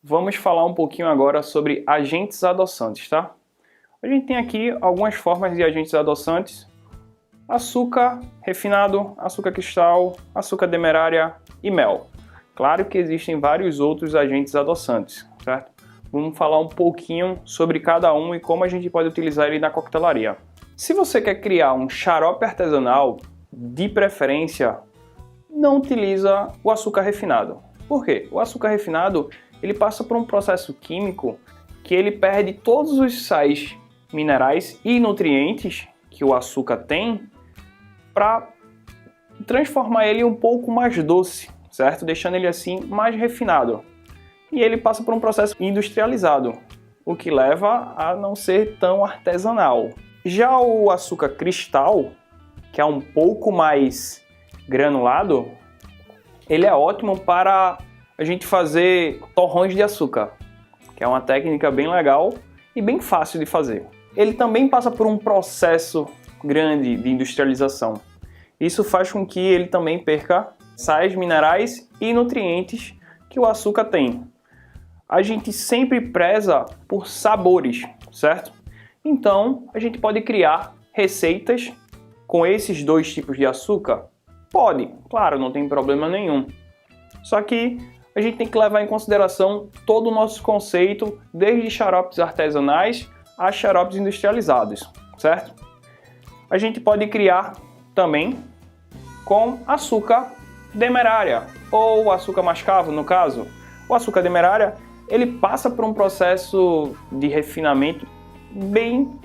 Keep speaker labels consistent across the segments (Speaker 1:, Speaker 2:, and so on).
Speaker 1: Vamos falar um pouquinho agora sobre agentes adoçantes, tá? A gente tem aqui algumas formas de agentes adoçantes: açúcar refinado, açúcar cristal, açúcar demerária e mel. Claro que existem vários outros agentes adoçantes, certo? Vamos falar um pouquinho sobre cada um e como a gente pode utilizar ele na coquetelaria. Se você quer criar um xarope artesanal, de preferência, não utiliza o açúcar refinado. Por quê? O açúcar refinado ele passa por um processo químico que ele perde todos os sais minerais e nutrientes que o açúcar tem para transformar ele um pouco mais doce, certo? Deixando ele assim mais refinado. E ele passa por um processo industrializado, o que leva a não ser tão artesanal. Já o açúcar cristal, que é um pouco mais granulado, ele é ótimo para a gente fazer torrões de açúcar, que é uma técnica bem legal e bem fácil de fazer. Ele também passa por um processo grande de industrialização. Isso faz com que ele também perca sais minerais e nutrientes que o açúcar tem. A gente sempre preza por sabores, certo? Então, a gente pode criar receitas com esses dois tipos de açúcar? Pode, claro, não tem problema nenhum. Só que a gente tem que levar em consideração todo o nosso conceito, desde xaropes artesanais a xaropes industrializados, certo? A gente pode criar também com açúcar demerária, ou açúcar mascavo, no caso. O açúcar demerária, ele passa por um processo de refinamento bem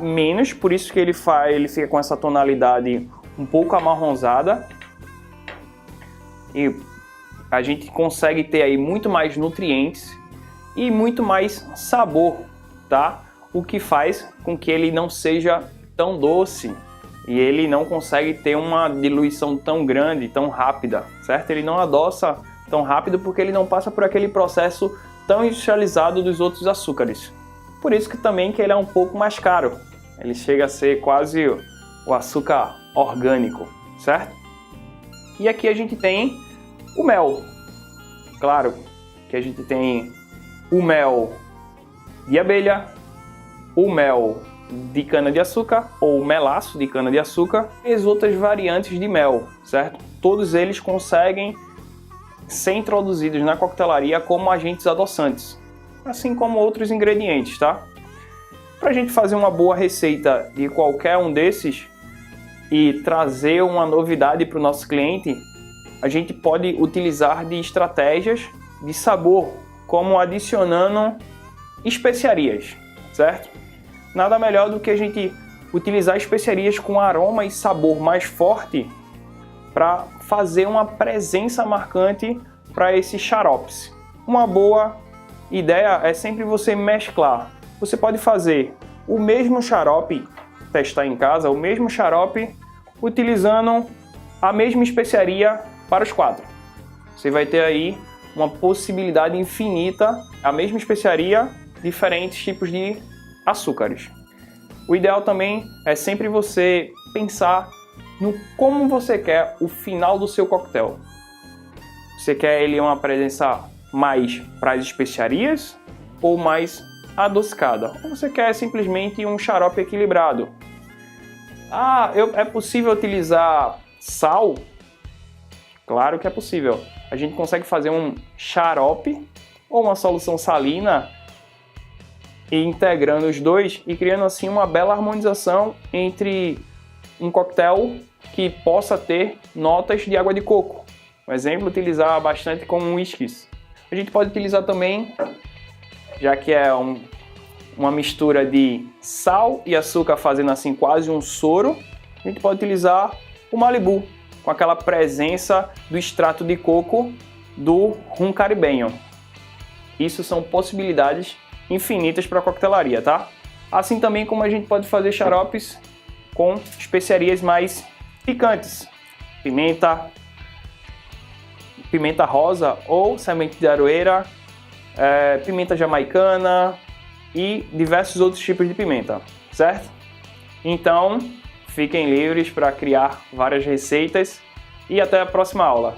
Speaker 1: menos, por isso que ele fica com essa tonalidade um pouco amarronzada. E a gente consegue ter aí muito mais nutrientes e muito mais sabor, tá? O que faz com que ele não seja tão doce e ele não consegue ter uma diluição tão grande, tão rápida, certo? Ele não adoça tão rápido porque ele não passa por aquele processo tão industrializado dos outros açúcares. Por isso que também que ele é um pouco mais caro. Ele chega a ser quase o açúcar orgânico, certo? E aqui a gente tem o mel. Claro que a gente tem o mel de abelha, o mel de cana-de-açúcar ou melaço de cana-de-açúcar e as outras variantes de mel, certo? Todos eles conseguem ser introduzidos na coquetelaria como agentes adoçantes, assim como outros ingredientes, tá? Para a gente fazer uma boa receita de qualquer um desses e trazer uma novidade para o nosso cliente, a gente pode utilizar de estratégias de sabor, como adicionando especiarias, certo? Nada melhor do que a gente utilizar especiarias com aroma e sabor mais forte para fazer uma presença marcante para esses xaropes. Uma boa ideia é sempre você mesclar. Você pode fazer o mesmo xarope, testar em casa, o mesmo xarope, utilizando a mesma especiaria para os quatro. Você vai ter aí uma possibilidade infinita, a mesma especiaria, diferentes tipos de açúcares. O ideal também é sempre você pensar no como você quer o final do seu coquetel. Você quer ele uma presença mais para as especiarias ou mais adocicada? Ou você quer simplesmente um xarope equilibrado? É possível utilizar sal? Claro que é possível. A gente consegue fazer um xarope ou uma solução salina e integrando os dois e criando assim uma bela harmonização entre um coquetel que possa ter notas de água de coco. Um exemplo, utilizar bastante com whiskies. A gente pode utilizar também, já que é uma mistura de sal e açúcar fazendo assim quase um soro, a gente pode utilizar o Malibu, com aquela presença do extrato de coco do rum caribenho. Isso são possibilidades infinitas para a coquetelaria, tá? Assim também como a gente pode fazer xaropes com especiarias mais picantes. Pimenta rosa ou semente de aroeira, pimenta jamaicana e diversos outros tipos de pimenta, certo? Então, fiquem livres para criar várias receitas e até a próxima aula.